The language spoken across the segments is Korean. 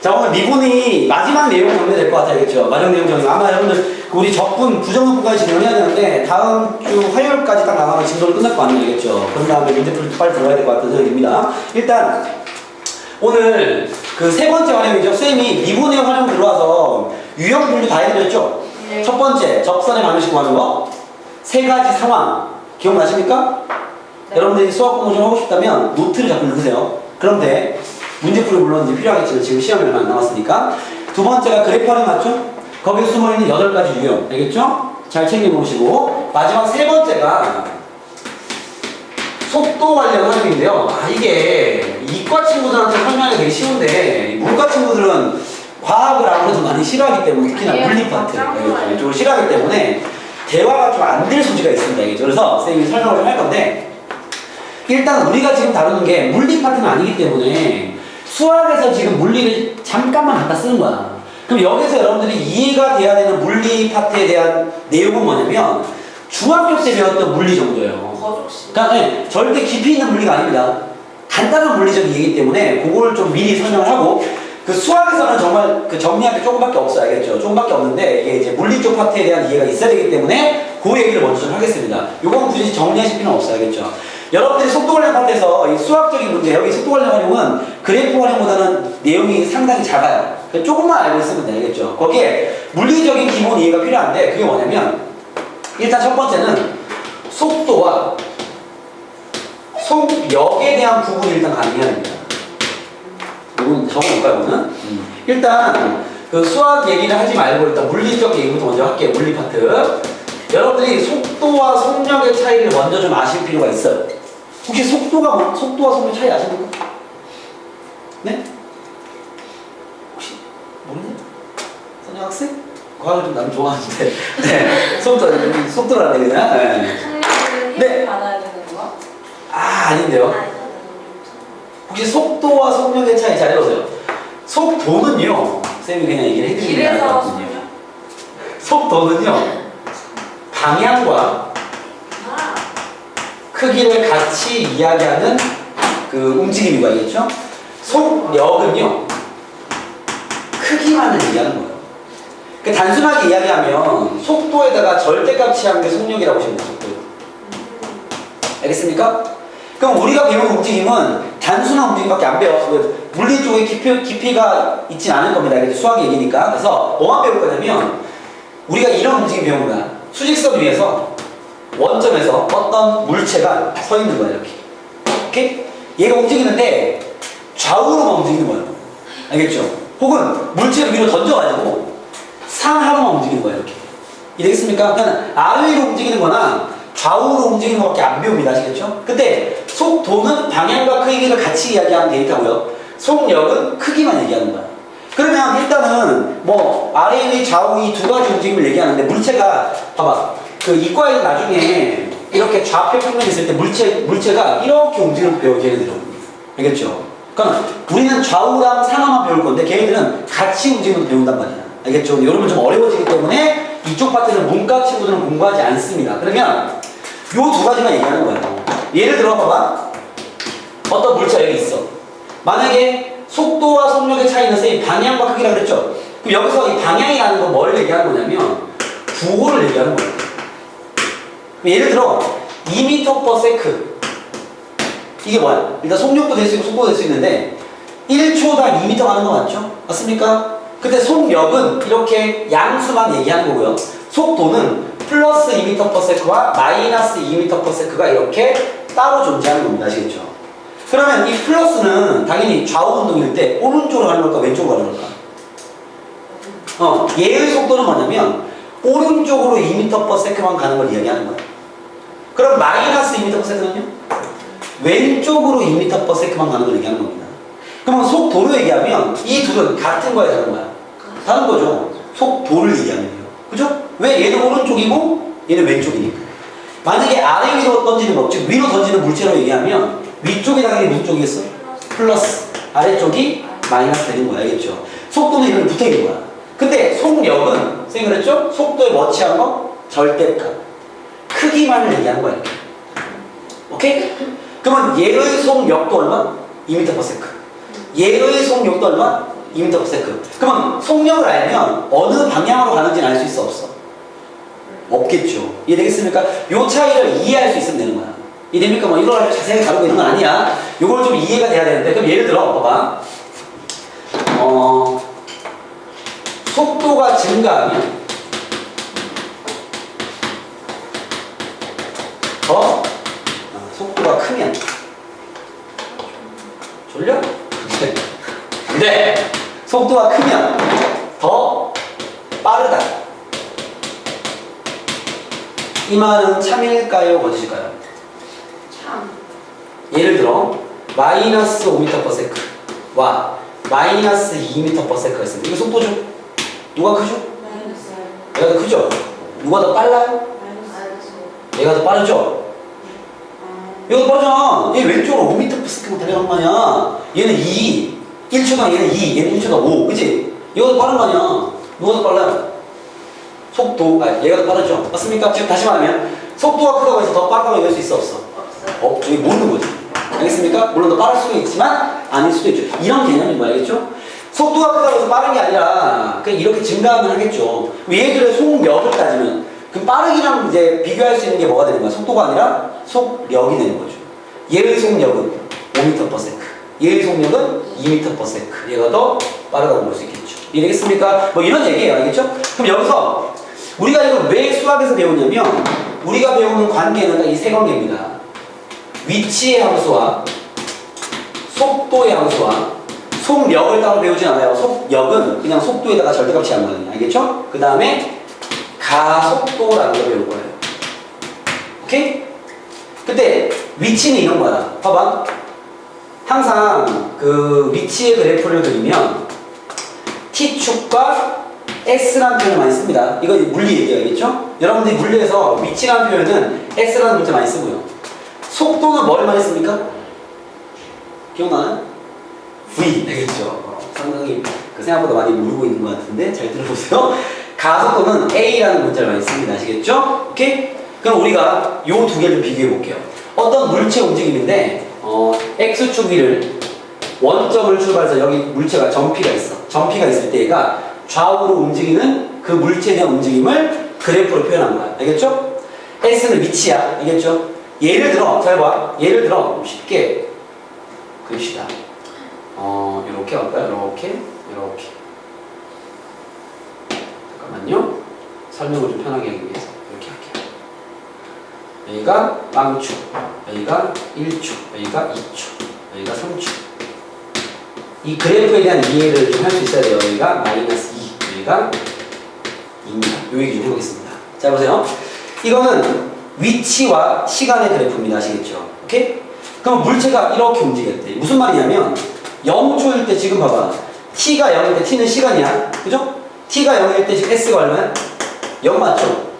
자, 오늘 미분이 마지막 내용 정리될 것 같아요. 알겠죠? 마지막 내용 정리. 아마 여러분들 우리 적분, 부정분까지 진행해야 되는데 다음 주 화요일까지 딱 나가면 진도를 끝날 거 아니에요. 알겠죠? 그런 다음에 문제풀이 빨리 들어가야 될 것 같은 생각입니다. 일단 오늘 그 세 번째 활용이죠. 쌤이 미분의 활용 들어와서 유형 분류 다 해드렸죠? 네. 첫 번째, 접선의 방식 구하는 거. 세 가지 상황. 기억나십니까? 네. 여러분들이 수학 공부 좀 하고 싶다면 노트를 자꾸 읽으세요. 그런데 문제풀이 물론 이제 필요하겠지만 지금 시험이 얼마 안 남았으니까. 두 번째가 그래프 활용 맞죠? 거기에 숨어있는 8가지 유형. 알겠죠? 잘 챙겨놓으시고. 마지막 세 번째가 속도 관련 활용인데요. 이게 이과 친구들한테 설명하기 되게 쉬운데 문과 친구들은 과학을 아무래도 많이 싫어하기 때문에 특히나 물리 파트 이쪽을 싫어하기 때문에 대화가 좀 안 될 소지가 있습니다. 알겠죠? 그래서 선생님이 설명을 좀 할 건데 일단 우리가 지금 다루는 게 물리 파트는 아니기 때문에 수학에서 지금 물리를 잠깐만 갖다 쓰는 거야. 그럼 여기서 여러분들이 이해가 돼야 되는 물리 파트에 대한 내용은 뭐냐면 중학교 때 배웠던 물리 정도예요. 그러니까 네, 절대 깊이 있는 물리가 아닙니다. 간단한 물리적인 얘기이기 때문에 그거를 좀 미리 설명을 하고 그 수학에서는 정말 그 정리할 게 조금밖에 없어요. 알겠죠? 조금밖에 없는데 이게 이제 물리 쪽 파트에 대한 이해가 있어야 되기 때문에 그 얘기를 먼저 좀 하겠습니다. 이건 굳이 정리하실 필요는 없어요. 알겠죠? 여러분들이 속도 관련 파트에서 이 수학적인 문제, 여기 속도 관련 활용은 그래프 활용보다는 내용이 상당히 작아요. 조금만 알고 있으면 돼. 알겠죠? 거기에 물리적인 기본 이해가 필요한데 그게 뭐냐면 일단 첫 번째는 속도와 속력에 대한 구분이 일단 가능해야 됩니다. 이건 적어볼까요, 오늘? 일단 그 수학 얘기를 하지 말고 일단 물리적 얘기부터 먼저 할게요. 물리 파트. 여러분들이 속도와 속력의 차이를 먼저 좀 아실 필요가 있어요. 혹시 속도와 속력 차이 아십니까? 네? 혹시 모르세요? 선영 학생? 과학을 좀 나는 좋아하는데. 네. 속도라는 얘기나? 네. 네. 받아야 되는 거? 아닌데요. 혹시 속도와 속력의 차이 잘 해보세요. 속도는요, 쌤이 그냥 얘기를 해드리는 게 길에서 아니거든요. 속도는요, 방향과 크기를 같이 이야기하는 그 움직임이고, 알겠죠? 속력은요, 크기만을 얘기하는 거예요. 그러니까 단순하게 이야기하면 속도에다가 절대값 취한 게 속력이라고 보시면 돼요. 속도. 알겠습니까? 그럼 우리가 배우는 움직임은 단순한 움직임밖에 안 배워. 물리 쪽에 깊이가 있진 않을 겁니다. 수학 얘기니까. 그래서 뭐만 배울 거냐면 우리가 이런 움직임 배우는 거야. 수직선 위에서 원점에서 어떤 물체가 서 있는 거야. 이렇게. 오케이? 얘가 움직이는데 좌우로만 움직이는 거예요. 알겠죠? 혹은 물체를 위로 던져가지고 상하로만 움직이는 거예요. 이렇게. 이해되겠습니까? 그러니까 아래로 움직이는 거나 좌우로 움직이는 것밖에 안 배웁니다. 아시겠죠? 근데 속도는 방향과 크기를 같이 이야기하는 데이터고요. 속력은 크기만 얘기하는 거야. 그러면 일단은 뭐 아래 위 좌우 이 두 가지 움직임을 얘기하는데 물체가 봐봐. 그 이과에는 나중에 이렇게 좌표 평면이 있을 때 물체가 이렇게 움직이는 배워 걔네들은. 알겠죠? 그러니까 우리는 좌우랑 상하만 배울 건데 걔네들은 같이 움직이는 배운단 말이야. 알겠죠? 여러분 좀 어려워지기 때문에 이쪽 파트는 문과 친구들은 공부하지 않습니다. 그러면 요 두 가지만 얘기하는 거예요. 예를 들어 봐봐. 어떤 물체가 여기 있어. 만약에 속도와 속력의 차이는 쌤이 방향과 크기라 그랬죠? 그럼 여기서 이 방향이라는 건 뭘 얘기하는 거냐면 부호를 얘기하는 거예요. 예를 들어 2m/s 이게 뭐야? 일단 속력도 될 수 있고 속도도 될 수 있는데 1초당 2m 가는 거 맞죠? 맞습니까? 근데 속력은 이렇게 양수만 얘기하는 거고요. 속도는 플러스 2m/s와 마이너스 2m/s가 이렇게 따로 존재하는 겁니다. 아시겠죠? 그러면 이 플러스는 당연히 좌우 운동일 때 오른쪽으로 가는 걸까 왼쪽으로 가는 걸까? 얘의 속도는 뭐냐면 오른쪽으로 2m/s만 가는 걸 이야기하는 거예요. 그럼 마이너스 2m/s는요? 왼쪽으로 2m/s만 가는 걸 얘기하는 겁니다. 그러면 속도로 얘기하면 이 둘은 같은 거야 다른 거야? 다른 거죠. 속도를 얘기하는 거예요. 그죠? 왜 얘는 오른쪽이고 얘는 왼쪽이니까. 만약에 아래 위로 던지는 거, 즉 위로 던지는 물체로 얘기하면 위쪽이 당연히 무슨 쪽이겠어? 플러스. 아래쪽이 마이너스 되는 거야. 알겠죠? 속도는 이렇게 붙어 있는 거야. 근데 속력은 선생님 그랬죠? 속도에 뭐 취한 거? 절대값. 크기만을 얘기하는 거야. 이렇게. 오케이? 그러면 얘의 속력도 얼마? 2m/s. 얘의 속력도 얼마? 2m/s. 그러면 속력을 알면 어느 방향으로 가는지는 알 수 있어, 없어? 없겠죠. 이해되겠습니까? 요 차이를 이해할 수 있으면 되는 거야. 이해됩니까? 뭐 이걸 자세히 다루고 있는 건 아니야. 요걸 좀 이해가 돼야 되는데, 그럼 예를 들어 봐봐. 속도가 증가하면 속도가 크면 졸려? 근데 속도가 크면 더 빠르다. 이 말은 참일까요? 거짓일까요? 참. 예를 들어 마이너스 5m/s와 마이너스 2m/s가 있습니다. 이거 속도죠? 누가 크죠? 마이너스. 얘가 더 크죠? 누가 더 빨라요? 마이너스. 얘가 더 빠르죠? 얘가 더 빠르잖아. 얘 왼쪽으로 5m/s만 달려간 거 아니야. 얘는 2, 1초당 얘는 2, 얘는 1초당 5, 그치? 얘가 더 빠른 거 아니야. 누가 더 빨라요? 속도, 얘가 더 빠르죠? 맞습니까? 지금 다시 말하면 속도가 크다고 해서 더 빠르다고 얘기할 수 있어, 없어? 없어요. 저기 모르는 거지. 알겠습니까? 물론 더 빠를 수도 있지만 아닐 수도 있죠. 이런 개념인 거 알겠죠? 속도가 크다고 해서 빠른 게 아니라 그냥 이렇게 증가하면 하겠죠. 얘들의 속력을 따지면 그럼 빠르기랑 이제 비교할 수 있는 게 뭐가 되는 거야? 속도가 아니라 속력이 되는 거죠. 얘의 속력은 5m/s, 얘의 속력은 2m/s. 얘가 더 빠르다고 볼 수 있겠죠. 이해되겠습니까? 뭐 이런 얘기예요. 알겠죠? 그럼 여기서 우리가 이걸 왜 수학에서 배우냐면 우리가 배우는 관계는 이 세 관계입니다. 위치의 함수와 속도의 함수와 속력을 따로 배우진 않아요. 속력은 그냥 속도에다가 절대값이 안 나거든요. 알겠죠? 그 다음에 가속도라는 걸 배울 거예요. 오케이? 근데 위치는 이런 거야. 봐봐. 항상 그 위치의 그래프를 그리면 T축과 S라는 표현을 많이 씁니다. 이거 물리 얘기예요. 알겠죠? 여러분들이 물리에서 위치라는 표현은 S라는 문제 많이 쓰고요. 속도는 뭐를 많이 씁니까? 기억나나요? V. 알겠죠? 상당히 생각보다 많이 모르고 있는 것 같은데 잘 들어보세요. 가속도는 A라는 문자를 많이 씁니다. 아시겠죠? 오케이? 그럼 우리가 요 두 개를 비교해 볼게요. 어떤 물체 움직임인데 X축 위를 원점을 출발해서 여기 물체가 점피가 있어. 점피가 있을 때 얘가 좌우로 움직이는 그 물체에 대한 움직임을 그래프로 표현한 거야. 알겠죠? S는 위치야. 알겠죠? 예를 들어, 잘 봐. 예를 들어, 쉽게 그립시다. 이렇게 할까요? 이렇게. 잠깐만요. 설명을 좀 편하게 하기 위해서 이렇게 할게요. 여기가 빵축, 여기가 1축, 여기가 2축, 여기가 3축. 이 그래프에 대한 이해를 좀 할 수 있어야 돼요. 여기가 마이너스 2, 여기가 2입니다. 요 얘기 좀 해보겠습니다. 자, 보세요. 이거는 위치와 시간의 그래프입니다. 아시겠죠? 오케이? 그럼 물체가 이렇게 움직였대. 무슨 말이냐면 0초일 때 지금 봐봐. t가 0일 때 t는 시간이야. 그죠? t가 0일 때 지금 s가 얼마야? 0 맞죠?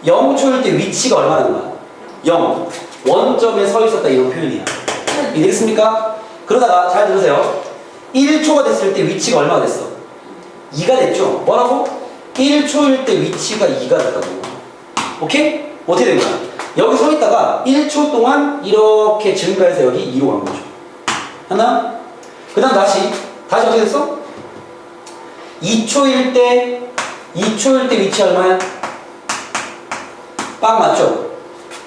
0초일 때 위치가 얼마라는 거야? 0. 원점에 서 있었다 이런 표현이야. 이해됐습니까? 그러다가 잘 들으세요. 1초가 됐을 때 위치가 얼마가 됐어? 2가 됐죠? 뭐라고? 1초일 때 위치가 2가 됐다고. 오케이? 어떻게 된 거야? 여기 서 있다가 1초 동안 이렇게 증가해서 여기 2로 간 거죠. 하나? 그 다음 다시 어떻게 됐어? 2초일 때 위치 얼마야? 빵 맞죠?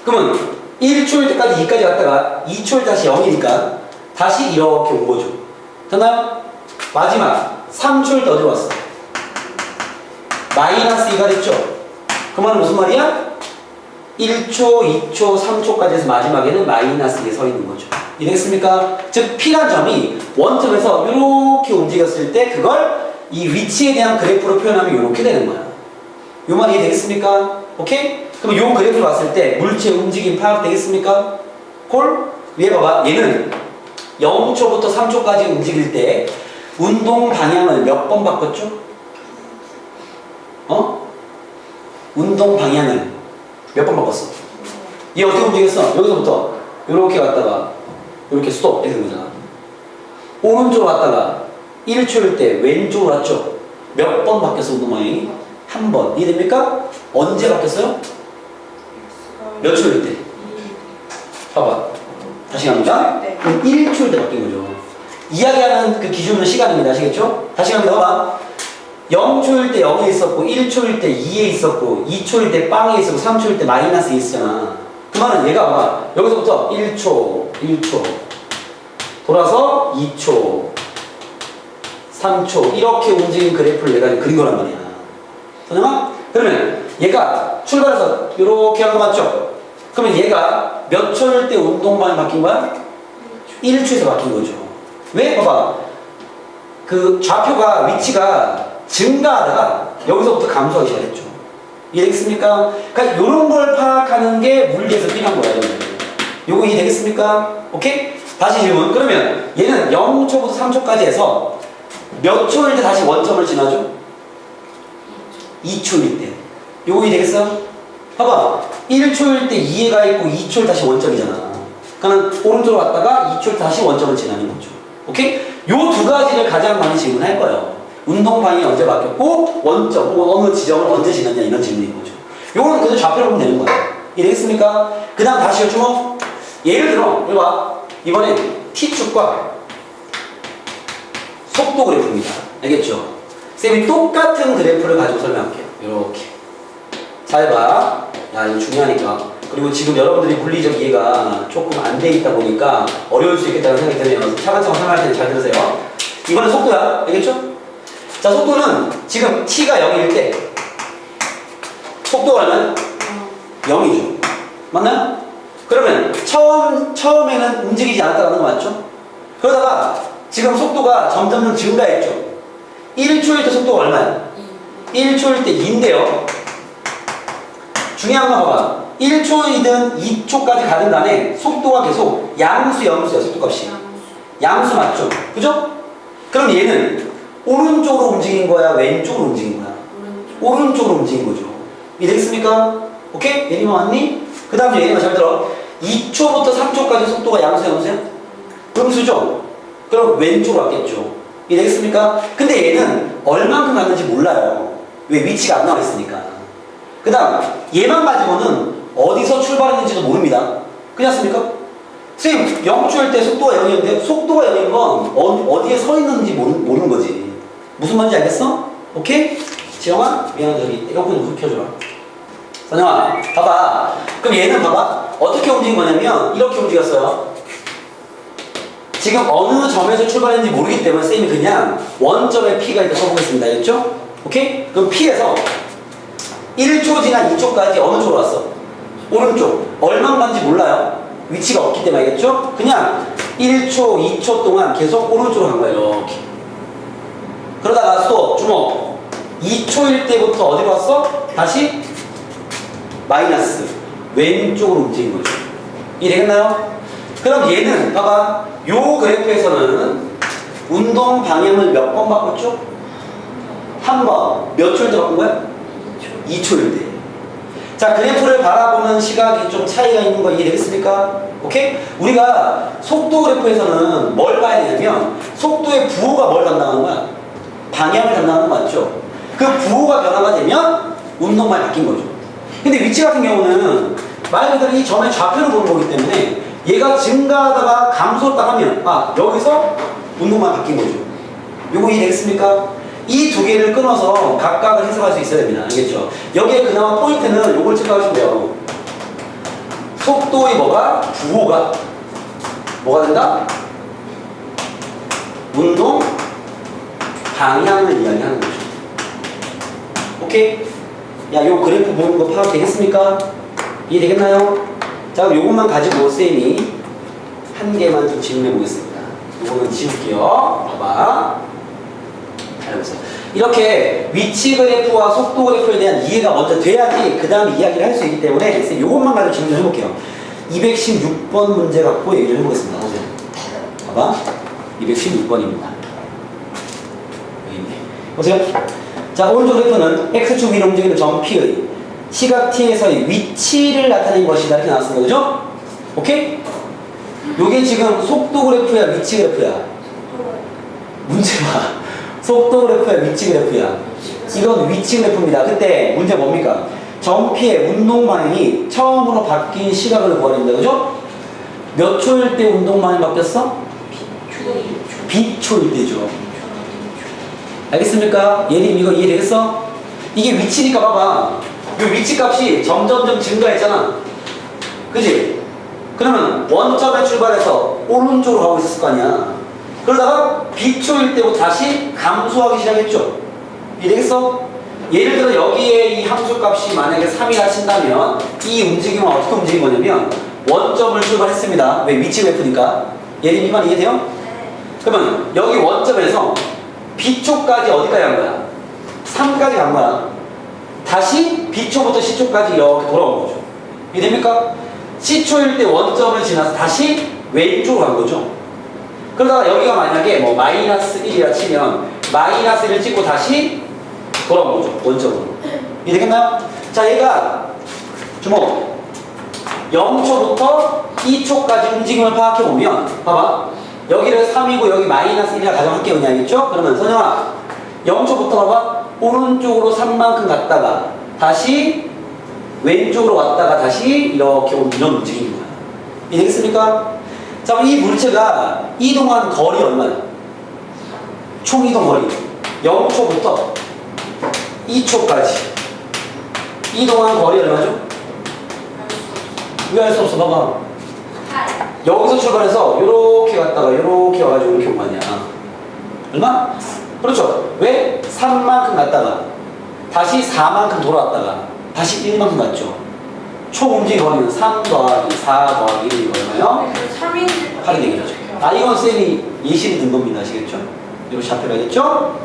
그러면 1초일 때까지 2까지 갔다가 2초일 다시 0이니까 다시 이렇게 온 거죠. 됐나요? 마지막 3초일 때 어디로 왔어? 마이너스 2가 됐죠? 그 말은 무슨 말이야? 1초, 2초, 3초까지 해서 마지막에는 마이너스 2에 서 있는 거죠. 이해됐습니까? 즉 P란 점이 원점에서 이렇게 움직였을 때 그걸 이 위치에 대한 그래프로 표현하면 이렇게 되는 거야. 요 말 이해되겠습니까? 오케이? 그럼 요 그래프를 봤을 때 물체 움직임 파악되겠습니까? 콜? 위에 봐봐. 얘는 0초부터 3초까지 움직일 때 운동 방향을 몇 번 바꿨죠? 운동 방향을 몇 번 바꿨어? 얘 어떻게 움직였어? 여기서부터 이렇게 갔다가 이렇게 스톱 이렇게 된 거잖아. 오른쪽으로 갔다가 1초일 때 왼쪽으로 왔죠? 몇 번 바뀌었어 운동 방향이? 한 번. 이해됩니까? 언제 바뀌었어요? 몇 초일 때? 봐봐. 다시 갑니다. 1초일 때 바뀐 거죠. 이야기하는 그 기준은 시간입니다. 아시겠죠? 다시 한번 봐봐. 0초일 때 0에 있었고 1초일 때 2에 있었고 2초일 때 빵에 있었고 3초일 때 마이너스에 있었잖아. 그 말은 얘가 봐봐. 여기서부터 1초 돌아서 2초 3초 이렇게 움직인 그래프를 내가 그린 거란 말이야. 선영아? 그러면 얘가 출발해서 이렇게 한 거 맞죠? 그러면 얘가 몇 초일 때 운동방이 바뀐 거야? 1초에서 바뀐 거죠. 왜? 봐봐. 그 좌표가 위치가 증가하다가 여기서부터 감소하기 시작했죠. 이해되겠습니까? 그러니까 이런 걸 파악하는 게 물리에서 필요한 거야. 요거 이해되겠습니까? 오케이? 다시 질문. 그러면 얘는 0초부터 3초까지 해서 몇 초일 때 다시 원점을 지나죠? 2초일 때. 요거 이해되겠어? 봐봐. 1초일 때 2가 있고 2초일 다시 원점이잖아. 그러면 오른쪽으로 갔다가 2초일 다시 원점을 지나는 거죠. 오케이? 요 두 가지를 가장 많이 질문할 거예요. 운동 방향이 언제 바뀌었고 원점 혹은 어느 지점을 언제 지났냐 이런 질문인 거죠. 요거는 그냥 좌표로 보면 되는 거야. 이해되겠습니까? 그 다음 다시 주목. 예를 들어 이거 봐. 이번에 T축과 속도 그래프입니다. 알겠죠? 쌤이 똑같은 그래프를 가지고 설명할게요. 이렇게 잘 봐. 야 이거 중요하니까. 그리고 지금 여러분들이 물리적 이해가 조금 안 돼 있다 보니까 어려울 수 있겠다는 생각이 드네요. 차근차근 설명할 테니 잘 들으세요. 이번엔 속도야. 알겠죠? 자, 속도는 지금 t가 0일 때 속도가 얼마나? 0이죠. 맞나요? 그러면 처음에는 움직이지 않았다는 거 맞죠? 그러다가 지금 속도가 점점 증가했죠. 1초일 때 속도가 얼마야? 1초일 때 2인데요. 중요한 거 봐봐. 1초이든 2초까지 가는 간에 속도가 계속 양수야 속도값이. 양수 맞죠? 그죠? 그럼 얘는 오른쪽으로 움직인 거야? 왼쪽으로 움직인 거야? 오른쪽으로 움직인 거죠. 이해되겠습니까? 오케이? 예림아 왔니? 그 다음 예림아 잘 들어. 2초부터 3초까지 속도가 양수야 음수야? 음수죠? 그럼 왼쪽으로 왔겠죠. 이해되겠습니까? 근데 얘는 얼만큼 갔는지 몰라요. 왜? 위치가 안 나와 있으니까. 그 다음 얘만 가지고는 어디서 출발했는지도 모릅니다. 그렇습니까? 선생님 0초일 때 속도가 0이었는데 속도가 0인 건 어디에 서 있는지 모르는 거지. 무슨 말인지 알겠어? 오케이? 지영아 미안해 저기 에어컨 좀 켜줘라. 선영아 봐봐. 그럼 얘는 봐봐 어떻게 움직인 거냐면 이렇게 움직였어요. 지금 어느 점에서 출발했는지 모르기 때문에 쌤이 그냥 원점에 P가 있다 써보겠습니다. 알겠죠? 오케이? 그럼 P에서 1초 지나 2초까지 어느 쪽으로 왔어? 오른쪽. 얼마 간지 몰라요. 위치가 없기 때문에 알겠죠? 그냥 1초, 2초 동안 계속 오른쪽으로 간 거예요. 이렇게. 그러다가 또 주목. 2초일 때부터 어디로 왔어? 다시 마이너스. 왼쪽으로 움직인 거죠. 이해되겠나요? 그럼 얘는 봐봐. 요 그래프에서는 운동 방향을 몇 번 바꿨죠? 한 번. 몇 초일 때 바꾼 거야? 2초일 때. 자, 그래프를 바라보는 시각이 좀 차이가 있는 거 이해되겠습니까? 오케이? 우리가 속도 그래프에서는 뭘 봐야 되냐면 속도의 부호가 뭘 담당하는 거야? 방향을 담당하는 거 맞죠? 그 부호가 변화가 되면 운동만이 바뀐 거죠. 근데 위치 같은 경우는 말 그대로 이 점의 좌표를 보는 거기 때문에 얘가 증가하다가 감소했다 하면 여기서 운동만이 바뀐 거죠. 요거 이해되겠습니까? 이 두 개를 끊어서 각각을 해석할 수 있어야 됩니다. 알겠죠? 여기에 그나마 포인트는 요걸 체크하시면 돼요. 속도의 부호가 뭐가 된다? 운동 방향을 이야기하는 거죠. 오케이? 야, 요 그래프 보는 거 파악되겠습니까? 이해되겠나요? 자, 그럼 요것만 가지고 쌤이 한 개만 좀 질문해 보겠습니다. 요거는 지울게요. 봐봐. 알겠어요. 이렇게 위치 그래프와 속도 그래프에 대한 이해가 먼저 돼야지 그 다음에 이야기를 할 수 있기 때문에 이것만 가지고 질문 좀 해볼게요. 216번 문제 갖고 얘기 좀 해보겠습니다. 보세요. 봐봐. 216번입니다. 여기 있네. 보세요. 자, 오른쪽 그래프는 X축 위로 움직이는 점 P의 시각 T에서의 위치를 나타낸 것이다. 이렇게 나왔습니다. 그죠? 오케이? 요게 지금 속도 그래프야, 위치 그래프야? 문제봐. 속도 그래프야, 위치 그래프야? 이건 위치 그래프입니다. 그때 문제 뭡니까? 점 P의 운동 방향이 처음으로 바뀐 시각을 구하는 겁니다. 그죠? 몇 초일 때 운동 방향이 바뀌었어? 비초일 때죠. 알겠습니까? 예림 이거 이해되겠어? 이게 위치니까 봐봐. 이 위치 값이 점점점 증가했잖아. 그지? 그러면 원점에 출발해서 오른쪽으로 가고 있었을 거 아니야. 그러다가 비초일 때부터 다시 감소하기 시작했죠. 이해되겠어? 예를 들어 여기에 이 함수 값이 만약에 3이라 친다면 이 움직임은 어떻게 움직인 거냐면 원점을 출발했습니다. 왜? 위치 F니까. 예림 이만 이해돼요? 네. 그러면 여기 원점에서 B초까지 어디까지 간 거야? 3까지 간 거야. 다시 B초부터 C초까지 이렇게 돌아온 거죠. 이해됩니까? C초일 때 원점을 지나서 다시 왼쪽으로 간 거죠. 그러다가 여기가 만약에 뭐 마이너스 1이라 치면 마이너스 1을 찍고 다시 돌아온 거죠. 원점으로. 이해되겠나요? 자, 얘가 주목 0초부터 2초까지 움직임을 파악해보면 봐봐. 여기를 3이고 여기 마이너스 1이라 가정할게요. 그냥 알겠죠? 그러면 선영아 0초부터 봐봐. 오른쪽으로 3만큼 갔다가 다시 왼쪽으로 왔다가 다시 이렇게 오는 이런 움직임인 거야. 이해되겠습니까? 자, 그럼 이 물체가 이동한 거리 얼마야? 총 이동 거리 0초부터 2초까지 이동한 거리 얼마죠? 왜 알 수 없어? 봐봐. 여기서 출발해서 이렇게 갔다가 이렇게 와가지고 이렇게 온 거 아니야. 얼마? 그렇죠. 왜? 3만큼 갔다가 다시 4만큼 돌아왔다가 다시 1만큼 갔죠. 총 움직임 거리는 3 더하기 4 더하기 1이 얼마요? 3인 8이 되겠죠. 아, 이건 쌤이 예시를 든 겁니다. 아시겠죠? 이렇게 잡혀가겠죠?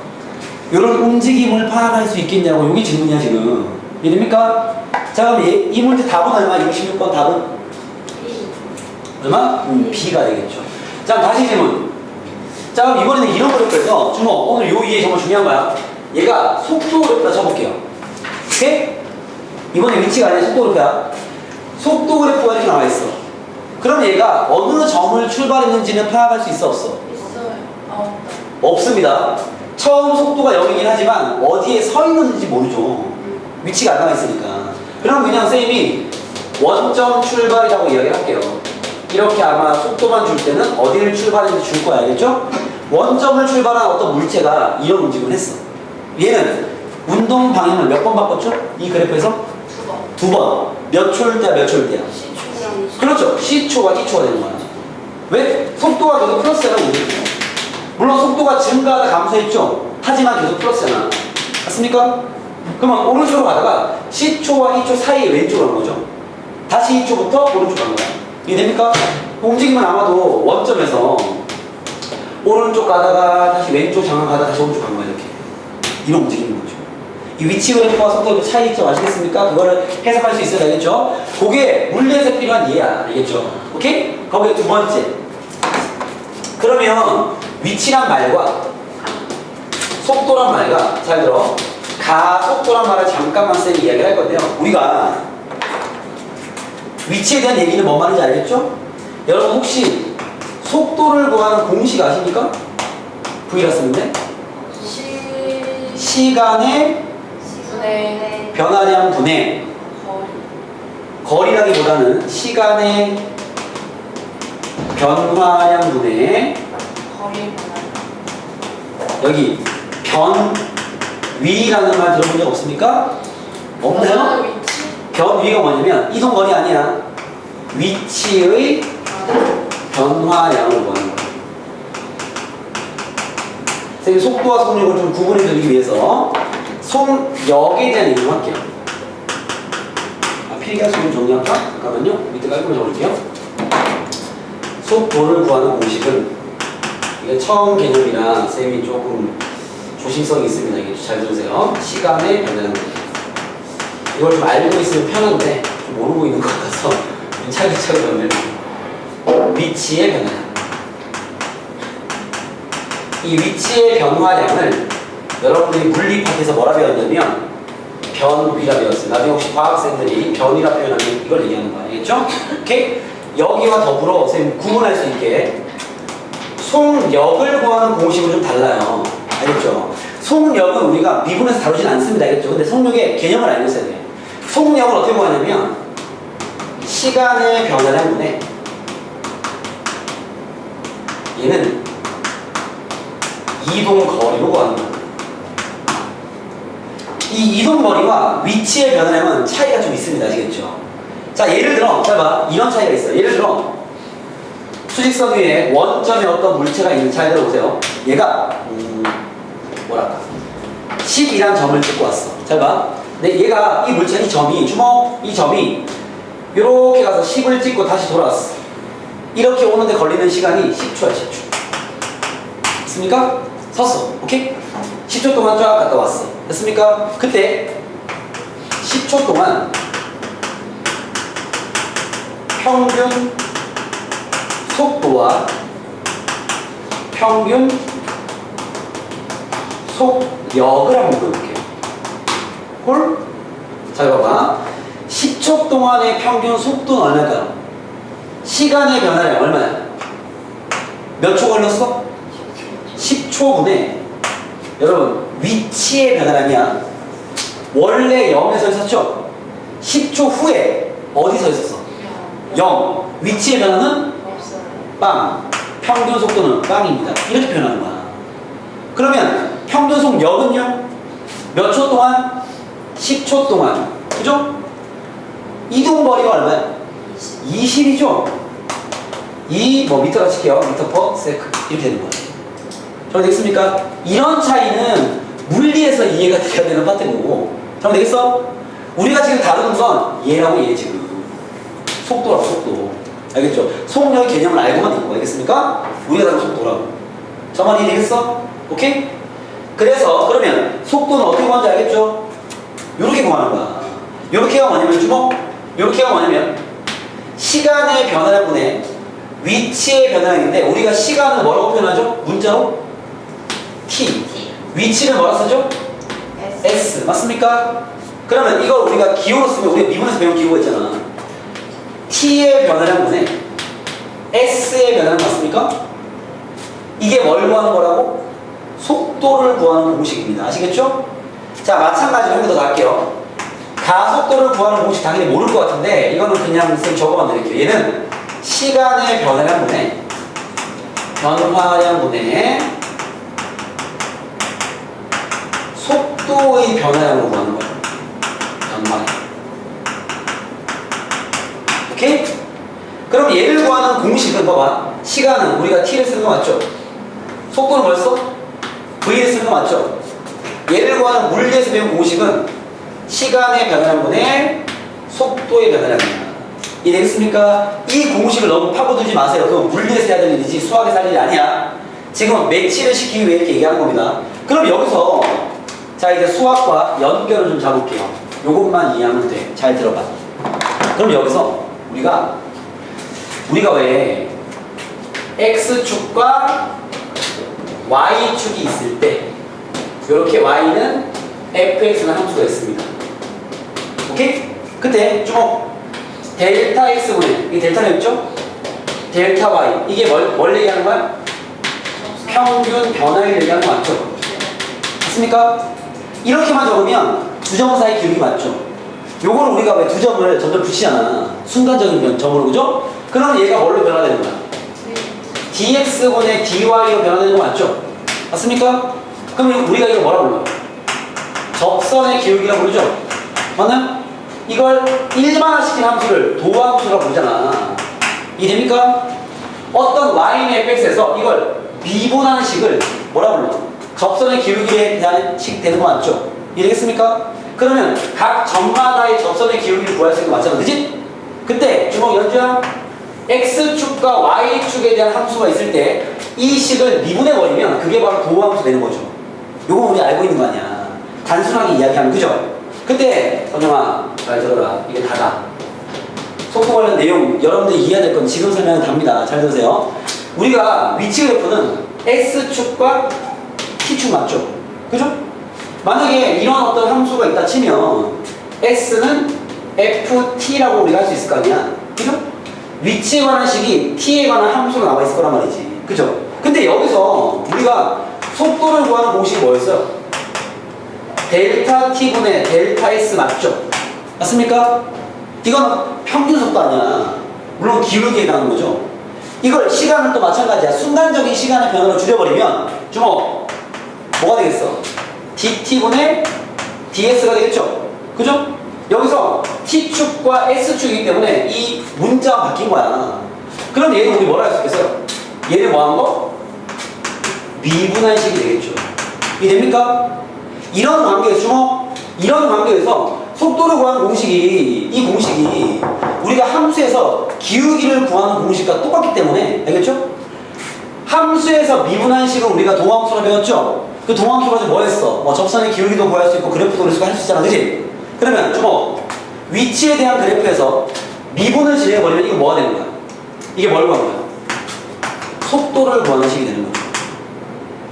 이런 움직임을 파악할 수 있겠냐고 여기 질문이야 지금. 이해됩니까? 자, 그럼 이 문제 답은 얼마? 66번 답은? 얼마? B가 되겠죠. 자, 다시 질문. 자, 그럼 이번에는 이런 그래프에서 주모 오늘 요 이해 정말 중요한 거야. 얘가 속도 그래프다 쳐볼게요. 오케이? 이번에 위치가 아니라 속도 그래프야. 속도 그래프가 이렇게 나와있어. 그럼 얘가 어느 점을 출발했는지는 파악할 수 있어 없어? 있어요. 없습니다. 처음 속도가 0이긴 하지만 어디에 서 있는지 모르죠. 위치가 안 나와있으니까. 그럼 그냥 쌤이 원점 출발이라고 이야기를 할게요. 이렇게 아마 속도만 줄 때는 어디를 출발했는지 줄 거야. 알겠죠? 원점을 출발한 어떤 물체가 이런 움직임을 했어. 얘는 운동 방향을 몇 번 바꿨죠? 이 그래프에서? 2번. 2번. 몇 초일 때야, 몇 초일 때야? C초랑 그렇죠. C초와 2초가 되는 거야. 왜? 속도가 계속 플러스잖아. 물론 속도가 증가하다 감소했죠. 하지만 계속 플러스잖아. 맞습니까? 그러면 오른쪽으로 가다가 C초와 2초 사이에 왼쪽으로 간 거죠. 다시 2초부터 오른쪽으로 간 거야. 이해됩니까? 움직임은 아마도 원점에서 오른쪽 가다가 다시 왼쪽 장관 가다가 다시 오른쪽 간 거야. 이렇게. 이런 움직임인 거죠. 이 위치 그래프와 속도 차이 있죠? 아시겠습니까? 그거를 해석할 수 있어야 되겠죠? 그게 물리에서 필요한 이해야. 알겠죠? 오케이? 거기에 두 번째. 그러면 위치란 말과 속도란 말과 잘 들어. 가속도란 말을 잠깐만 쌤이 이야기를 할 건데요. 우리가 위치에 대한 얘기는 뭔 말인지 알겠죠? 여러분 혹시 속도를 구하는 공식 아십니까? V라 쓰는데 시간의 네. 변화량 분의 거리라기보다는 시간의 변화량 분의 거리 여기 변위라는 말 들어본 적 없습니까? 없나요? 위치. 변위가 뭐냐면 이동거리 아니야. 위치의 변화량을 구하는 거야. 선생님 속도와 속력을 좀 구분해 드리기 위해서 속력에 대한 얘기를 할게요. 필기할 수 있는 정리할까? 잠깐만요. 밑에 깔고 적을게요. 속도를 구하는 공식은 이게 처음 개념이라 쌤이 조금 조심성이 있습니다. 이게 잘 들으세요. 시간의 변화량. 이걸 좀 알고 있으면 편한데 좀 모르고 있는 것 같아서 차근차근 연결해요. 위치의 변화량. 이 위치의 변화량을 여러분들이 물리 파트에서 뭐라 배웠냐면 변위라 배웠어요. 나중에 혹시 과학생들이 변위라 표현하면 이걸 얘기하는 거 알겠죠? 오케이? 여기와 더불어 선생님 구분할 수 있게 속력을 구하는 공식은 좀 달라요. 알겠죠? 속력은 우리가 미분해서 다루진 않습니다. 알겠죠? 근데 속력의 개념을 알고 있어야 돼요. 속력을 어떻게 구하냐면 시간의 변화량분에 얘는 이동 거리로 구하는 거야. 이 이동 거리와 위치의 변화량은 차이가 좀 있습니다. 아시겠죠? 자, 예를 들어, 잘 봐. 이런 차이가 있어요. 예를 들어, 수직선 위에 원점에 어떤 물체가 있는 잘 들어보세요. 얘가, 뭐랄까. 10이란 점을 찍고 왔어. 잘 봐. 근데 얘가, 이 물체, 이 점이, 주먹, 이 점이, 요렇게 가서 10을 찍고 다시 돌아왔어. 이렇게 오는데 걸리는 시간이 10초야, 10초. 됐습니까? 섰어. 오케이? 10초 동안 쫙 갔다 왔어. 됐습니까? 그때 10초 동안 평균 속도와 평균 속력을 한번 볼게요. 홀? 잘 봐봐. 10초 동안의 평균 속도는 얼마일까요? 시간의 변화량 얼마야? 몇 초 걸렸어? 10초분에 여러분 위치의 변화량이야. 원래 0에 서 있었죠? 10초 후에 어디 서 있었어? 0. 위치의 변화는 없어요. 빵. 평균 속도는 빵입니다. 이렇게 표현하는 거야. 그러면 평균 속력은요? 몇 초 동안? 10초 동안. 그죠? 이동 거리가 얼마야? 20이죠? 뭐 미터가 칠게요. 미터 퍼 세컨드. 이렇게 되는 거야. 정리되겠습니까? 이런 차이는 물리에서 이해가 돼야 되는 파트인 거고. 정리되겠어? 우리가 지금 다루는 건 얘라고 얘 지금. 속도라고 속도. 알겠죠? 속력의 개념을 알고만 있는 거 알겠습니까? 우리가 다루는 속도라고. 저만 이해되겠어? 오케이? 그래서 그러면 속도는 어떻게 구하는지 알겠죠? 요렇게 구하는 거야. 요렇게가 뭐냐면 주먹. 요렇게가 뭐냐면 시간의 변화량분의 위치의 변화량인데 우리가 시간을 뭐라고 표현하죠? 문자로? T. 위치는 뭐라 쓰죠? S. 맞습니까? 그러면 이걸 우리가 기호로 쓰면 우리가 미분에서 배운 기호가 있잖아. T의 변화량분의 S의 변화량 맞습니까? 이게 뭘 구하는 거라고? 속도를 구하는 공식입니다. 아시겠죠? 자, 마찬가지로 한 개 더 갈게요. 가속도를 구하는 공식 당연히 모를 것 같은데 이거는 그냥 선생님 적어만 드릴게요. 얘는 시간의 변화량분의 속도의 변화량으로 구하는 거예요. 변화량. 오케이? 그럼 얘를 구하는 공식은 봐봐. 시간은 우리가 t를 쓰는 거 맞죠? 속도는 뭘 써? v를 쓰는 거 맞죠? 얘를 구하는 물리에서 배운 공식은 시간의 변화량분의 속도의 변화량입니다. 이해되겠습니까? 이 공식을 너무 파고들지 마세요. 그건 물리에서 해야 될 일이지 수학에서 할 일이 아니야. 지금은 매치를 시키기 위해 이렇게 얘기하는 겁니다. 그럼 여기서 자 이제 수학과 연결을 좀 잡을게요. 요것만 이해하면 돼. 잘 들어봐. 그럼 여기서 우리가 왜 X축과 Y축이 있을 때 이렇게 Y는 fx라는 함수가 있습니다. 오케이? 그때 주목 델타 x분의 이게 델타는 있죠? 델타 y 이게 뭘 얘기하는 거야? 평균 변화를 얘기하는 거 맞죠? 맞습니까? 이렇게만 적으면 두 점 사이 기울기 맞죠? 요거는 우리가 왜 두 점을 점점 붙이잖아. 순간적인 점으로 그죠? 그러면 얘가 뭘로 변화되는 거야? dx분의 dy로 변화되는 거 맞죠? 맞습니까? 그럼 우리가 이거 뭐라 불러요? 접선의 기울기라고 부르죠? 맞나요? 이걸 일반화시킨 함수를 도함수라고 부르잖아. 이해됩니까? 어떤 y는 fx에서 이걸 미분하는 식을 뭐라 불러? 접선의 기울기에 대한 식 되는 거 맞죠? 이해되겠습니까? 그러면 각 점마다의 접선의 기울기를 구할 수 있는 거 맞잖아. 그치? 그때 주먹 연주야 x축과 y축에 대한 함수가 있을 때 이 식을 미분해버리면 그게 바로 도함수 되는 거죠. 요거 우리 알고 있는 거 아니야. 단순하게 이야기하면 그죠? 그때 선영아 잘 들어라. 이게 다다. 속도 관련 내용 여러분들이 이해해야 될 건 지금 설명은 답니다. 잘 들으세요. 우리가 위치 그래프는 S축과 T축 맞죠? 그죠? 만약에 이런 어떤 함수가 있다 치면 S는 FT라고 우리가 할 수 있을 거 아니야? 그죠? 위치에 관한 식이 T에 관한 함수로 나와 있을 거란 말이지. 그죠? 근데 여기서 우리가 속도를 구하는 공식이 뭐였어요? 델타 T분의 델타 S 맞죠? 맞습니까? 이건 평균 속도 아니야. 물론 기울기에 해당하는 거죠. 이걸 시간은 또 마찬가지야. 순간적인 시간의 변화로 줄여버리면 주목 뭐가 되겠어? dt분의 ds가 되겠죠? 그죠? 여기서 t축과 s축이기 때문에 이 문자가 바뀐 거야. 그럼 얘는 우리 뭐라 할 수 있겠어요? 얘는 뭐 한 거? 미분할식이 되겠죠. 이해됩니까? 이런 관계에서 주목, 이런 관계에서 속도를 구하는 공식이, 이 공식이 우리가 함수에서 기울기를 구하는 공식과 똑같기 때문에, 알겠죠? 함수에서 미분할식은 우리가 동함수로 배웠죠? 그 동함수로 가지고 뭐 했어? 뭐 접선의 기울기도 구할 수 있고 그래프도 그릴 수가 할 수 있잖아, 그지? 그러면 주목, 위치에 대한 그래프에서 미분을 진행해버리면 이거 뭐가 되는 거야? 이게 뭘 구하는 거야? 속도를 구하는 식이 되는 거죠.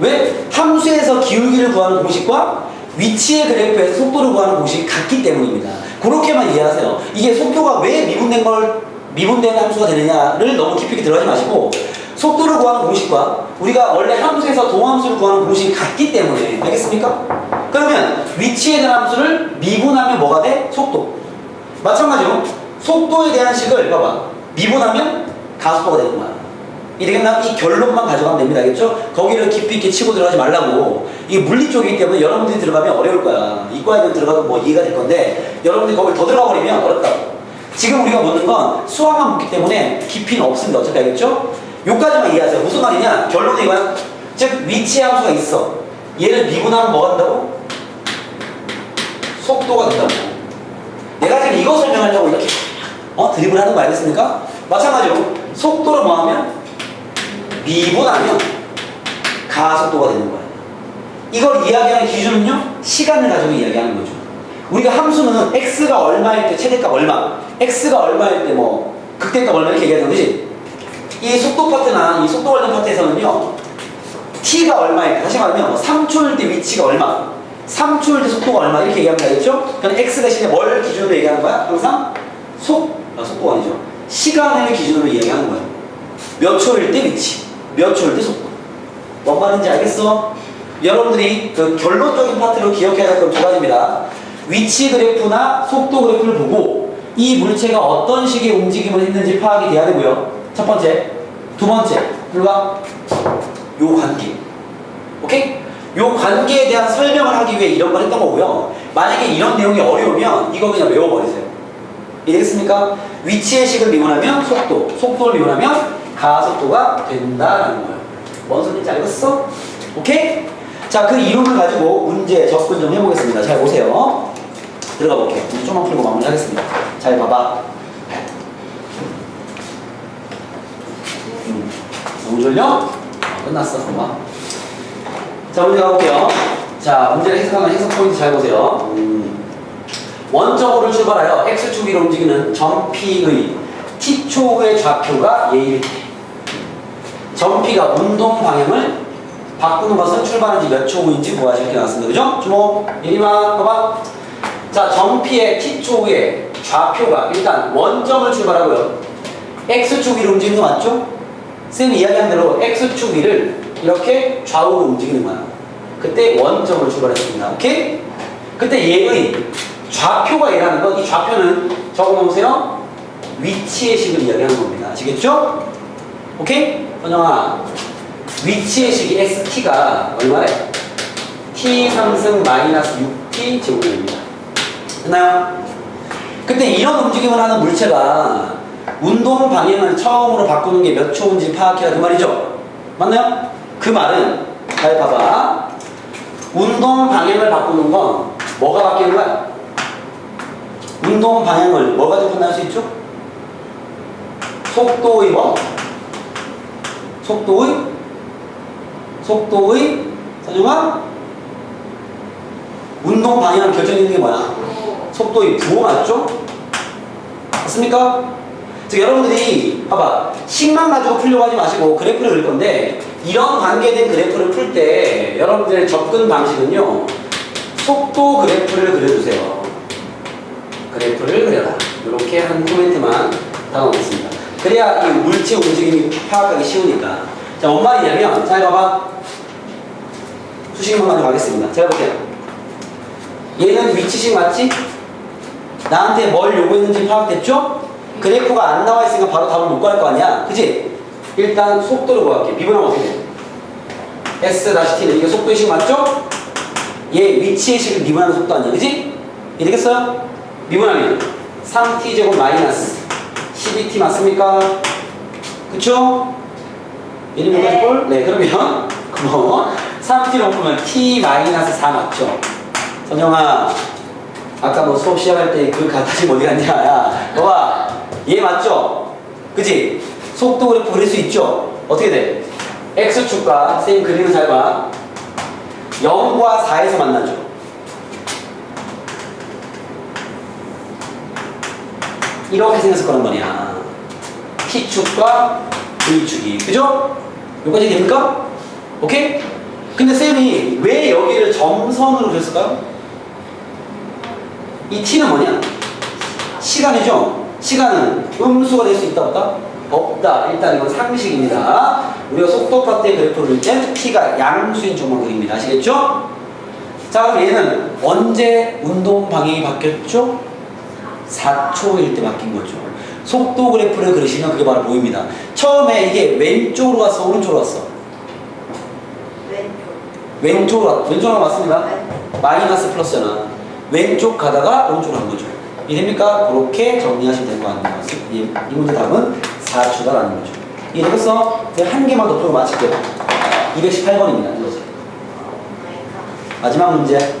왜? 함수에서 기울기를 구하는 공식과 위치의 그래프에서 속도를 구하는 공식이 같기 때문입니다. 그렇게만 이해하세요. 이게 속도가 왜 미분된 함수가 되느냐를 너무 깊이 있게 들어가지 마시고, 속도를 구하는 공식과 우리가 원래 함수에서 동함수를 구하는 공식이 같기 때문에, 알겠습니까? 그러면 위치에 대한 함수를 미분하면 뭐가 돼? 속도. 마찬가지로 속도에 대한 식을 봐봐, 미분하면 가속도가 되는 거야. 이되겠나? 이 결론만 가져가면 됩니다. 알겠죠? 거기를 깊이 있게 치고 들어가지 말라고. 이게 물리 쪽이기 때문에 여러분들이 들어가면 어려울 거야. 이과에는 들어가도 뭐 이해가 될 건데, 여러분들이 거기 더 들어가 버리면 어렵다고. 지금 우리가 묻는 건 수학만 묻기 때문에 깊이는 없습니다. 어차피 알겠죠? 요까지만 이해하세요. 무슨 말이냐? 결론은 이거야. 즉 위치 함수가 있어. 얘를 미분하면 뭐가 된다고? 속도가 된다고. 내가 지금 이거 설명하려고 이렇게 드립을 하는 거 알겠습니까? 마찬가지로 속도를 뭐하면? 미분하면 가속도가 되는 거예요. 이걸 이야기하는 기준은요, 시간을 가지고 이야기하는 거죠. 우리가 함수는 x가 얼마일 때 최대값 얼마, x가 얼마일 때 뭐 극대값 얼마 이렇게 얘기하는 거지. 이 속도 파트나 이 속도 관련 파트에서는요, t가 얼마일 때, 다시 말하면 3초일 때 위치가 얼마, 3초일 때 속도가 얼마 이렇게 얘기하면 되겠죠? 그럼 x 대신에 뭘 기준으로 얘기하는 거야? 항상 속도가 아니죠. 시간을 기준으로 이야기하는 거예요. 몇 초일 때 위치, 몇 초일 때 속도. 뭔 말인지 알겠어? 여러분들이 그 결론적인 파트로 기억해야 할 건 두 가지입니다. 위치 그래프나 속도 그래프를 보고 이 물체가 어떤 식의 움직임을 했는지 파악이 돼야 되고요. 첫 번째. 두 번째, 일로와. 요 관계. 오케이? 요 관계에 대한 설명을 하기 위해 이런 걸 했던 거고요. 만약에 이런 내용이 어려우면 이거 그냥 외워버리세요. 이해됐습니까? 위치의 식을 미분하면 속도, 속도를 미분하면 가속도가 된다라는 거예요. 뭔 소리인지 알겠어? 오케이? 자, 그 이론을 가지고 문제 접근 좀 해보겠습니다. 잘 보세요. 들어가 볼게요. 좀만 풀고 마무리하겠습니다. 잘 봐봐. 너무 졸려? 끝났어. 봐봐. 자, 문제 가볼게요. 자, 문제를 해석하는 해석 포인트 잘 보세요. 원점으로 출발하여 x축 위로 움직이는 점 P의 t초의 좌표가 얘일 때, 점 P가 운동 방향을 바꾸는 것은 출발한 지 몇 초 후인지 구하시 이렇게 나왔습니다. 그죠? 주목. 예림아, 봐봐. 자, 점 P의 t초 후에 좌표가 일단 원점을 출발하고요. x축 위로 움직이는 거 맞죠? 쌤이 이야기한 대로 x축 위를 이렇게 좌우로 움직이는 거야. 그때 원점을 출발했습니다. 오케이? 그때 얘의 좌표가 얘라는 건, 이 좌표는 적어놓으세요. 위치의 식을 이야기하는 겁니다. 아시겠죠? 오케이? 선영아, 위치의 식이 st가 얼마래? t 상승 마이너스 6t 제곱입니다. 됐나요? 그때 이런 움직임을 하는 물체가 운동 방향을 처음으로 바꾸는 게 몇 초인지 파악해라 그 말이죠? 맞나요? 그 말은 잘 봐봐. 운동 방향을 바꾸는 건 뭐가 바뀌는 거야? 운동 방향을 뭐 가지고 판단할 수 있죠? 속도의 뭐? 속도의 선영아? 운동 방향을 결정짓는 게 뭐야? 속도의 부호 맞죠? 맞습니까? 즉 여러분들이 봐봐, 식만 가지고 풀려고 하지 마시고 그래프를 그릴 건데, 이런 관계된 그래프를 풀 때 여러분들의 접근 방식은요, 속도 그래프를 그려주세요. 그래프를 그려라. 이렇게 한 코멘트만 담아보겠습니다. 그래야 이 물체 움직임이 파악하기 쉬우니까. 자, 뭔 말이냐면, 잘 봐봐. 수식만 가지고 가겠습니다. 제가 볼게요. 얘는 위치식 맞지? 나한테 뭘 요구했는지 파악됐죠? 그래프가 안 나와 있으니까 바로 답을 못 구할 거 아니야? 그지? 일단 속도를 구할게. 미분하면 어떻게 돼? S-t는 이게 속도의 식 맞죠? 얘 위치의 식을 미분하는 속도 아니야, 그지? 이해되겠어요? 미분하면 3t제곱 마이너스 12t 맞습니까? 그쵸? 1인분까지 볼? 네, 그러면 그거 3t로 보면 t 마이너스 4 맞죠? 선영아, 아까 너 수업 시작할 때 그 갖다지 어디 갔냐? 야, 봐봐. 얘 맞죠? 그지? 속도 그래프 그릴 수 있죠? 어떻게 돼? x축과 선생님 그리는 잘 봐. 0과 4에서 만나죠. 이렇게 생겼을 거란 말이야. t축과 v축이. 그죠? 여기까지 됩니까? 오케이? 근데 쌤이 왜 여기를 점선으로 그렸을까요? 이 t는 뭐냐? 시간이죠? 시간은 음수가 될 수 있다 없다? 없다. 일단 이건 상식입니다. 우리가 속도 파트의 그래프를 그릴 땐 t가 양수인 쪽만 그립니다. 아시겠죠? 자, 그럼 얘는 언제 운동 방향이 바뀌었죠? 4초일 때 바뀐 거죠. 속도 그래프를 그리시면 그게 바로 보입니다. 처음에 이게 왼쪽으로 갔어? 오른쪽으로 갔어? 왼쪽으로 왔습니다. 마이너스 플러스잖아. 왼쪽 가다가 오른쪽으로 간 거죠. 이해됩니까? 그렇게 정리하시면 될 것 같네요. 이 문제 답은 4초다라는 거죠. 이해되겠어? 제가 한 개만 더 풀고 마칠게요. 218번입니다. 이거죠. 마지막 문제.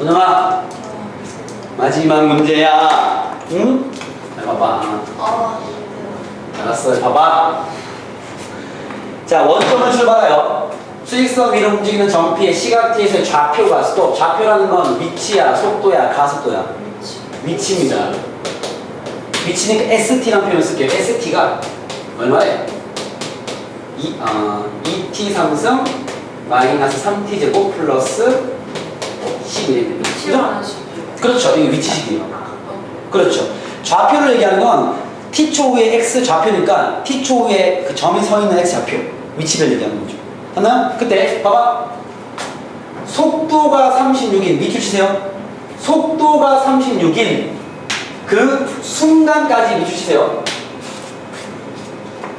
은영아, 마지막 문제야. 응? 잘 봐봐. 알았어, 봐봐. 자, 원점을 출발하여 수직선 위로 움직이는 점피의 시각 t에서의 좌표가 스톱. 좌표라는 건 위치야, 속도야, 가속도야. 위치입니다. 위치니까 ST라는 표현을 쓸게요. ST가 얼마래? 2t 상승 마이너스 3t 제곱 플러스 11입니다. 그죠? 그렇죠. 이게 위치식이에요. 그렇죠. 좌표를 얘기하는 건 t초 후에 x 좌표니까 t초 후에 그 점이 서 있는 x 좌표 위치를 얘기하는 거죠. 하나? 그때 봐봐. 속도가 36인 밑줄 치세요. 속도가 36인 그 순간까지 밑줄 치세요.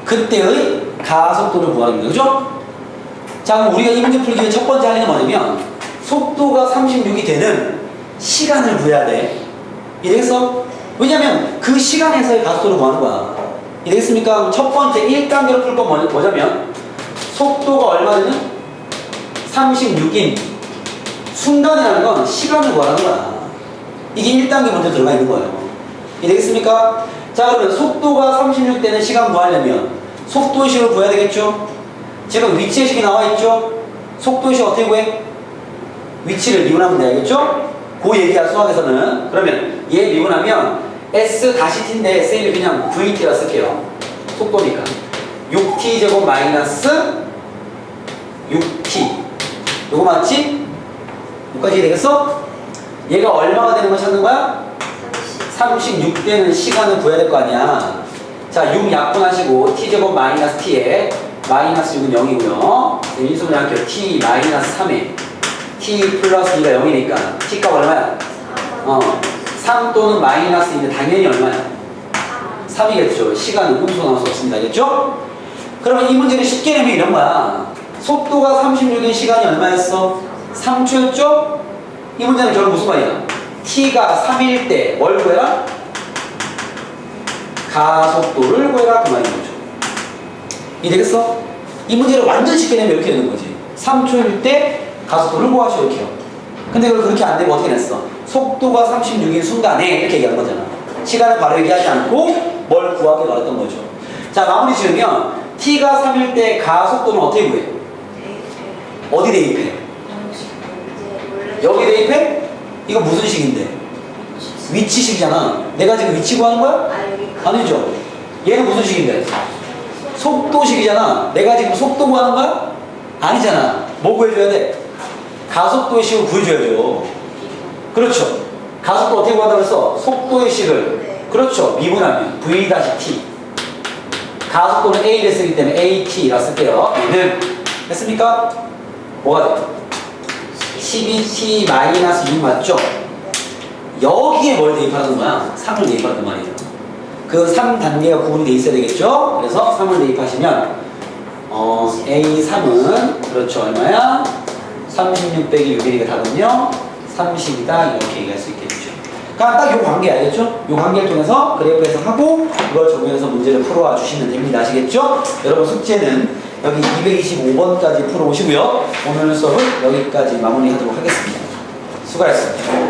그때의 가속도를 구하는 거죠. 그죠? 자, 그럼 우리가 이 문제 풀기 위해 첫 번째 할 일은 뭐냐면 속도가 36이 되는 시간을 구해야 돼. 이해되겠어? 왜냐면 그 시간에서의 가속도를 구하는 거야. 이해되겠습니까? 첫 번째 1단계로 풀 건 뭐냐면 속도가 얼마냐면 36인 순간이라는 건 시간을 구하는 거야. 이게 1단계 문제 들어가 있는 거예요. 이해되겠습니까? 자, 그러면 속도가 36되는 시간 구하려면 속도의 식을 구해야 되겠죠? 지금 위치의 식이 나와 있죠? 속도의 식 어떻게 구해? 위치를 미분하면 되겠죠? 그 얘기야, 수학에서는. 그러면 얘 미분하면 S-T인데 쌤이 그냥 VT라 쓸게요. 속도니까. 6t 제곱 마이너스 6t. 요거 맞지? 여기까지 되겠어? 얘가 얼마가 되는 걸 찾는 거야? 36되는 시간을 구해야 될 거 아니야. 자, 6 약분하시고 t 제곱 마이너스 t에 마이너스 6은 0이고요. 인수분해 할게요. t 마이너스 3에 t 플러스 2가 0이니까 t 값 얼마야? 3 또는 마이너스인데 당연히 얼마야? 3이겠죠. 시간은 음수가 나올 수 없습니다. 알겠죠? 그러면 이 문제는 쉽게 내면 이런 거야. 속도가 36인 시간이 얼마였어? 3초였죠? 이 문제는 결국 무슨 말이야? t가 3일 때 뭘 구해라? 가속도를 구해라 그 말인 거죠. 이해되겠어? 이 문제를 완전 쉽게 내면 이렇게 되는 거지. 3초일 때 가속도를 구하시오 이렇게요. 근데 그걸 그렇게 안 되면 어떻게 냈어? 속도가 36인 순간에 이렇게 얘기한 거잖아. 시간을 바로 얘기하지 않고 뭘 구하게 말했던 거죠. 자, 마무리 지으면 t가 3일 때 가속도는 어떻게 구해? 어디 대입해? 여기 대입해? 이거 무슨 식인데? 위치식이잖아. 내가 지금 위치 구하는 거야? 아니죠. 얘는 무슨 식인데? 속도식이잖아. 내가 지금 속도 구하는 거야? 아니잖아. 뭐 구해줘야 돼? 가속도의 식을 구해줘야죠. 그렇죠. 가속도 어떻게 구한다고 했어? 속도의 식을. 그렇죠. 미분하면 v-t. 가속도는 a를 쓰기 때문에 at라 쓸게요. 얘는 됐습니까? 뭐가 돼? 12t 마이너스 6 맞죠? 여기에 뭘 대입하는 거야? 3을 대입하는 말이에요. 그 3단계가 구분이 돼 있어야 되겠죠? 그래서 3을 대입하시면 A3은 그렇죠 얼마야? 36 빼기 6이니까 답은요 30이다 이렇게 얘기할 수 있겠죠. 그러니까 딱 요 관계 알겠죠? 요 관계를 통해서 그래프 해석하고 이걸 적용해서 문제를 풀어와 주시면 됩니다. 아시겠죠? 여러분 숙제는 여기 225번까지 풀어오시고요. 오늘 수업은 여기까지 마무리하도록 하겠습니다. 수고하셨습니다.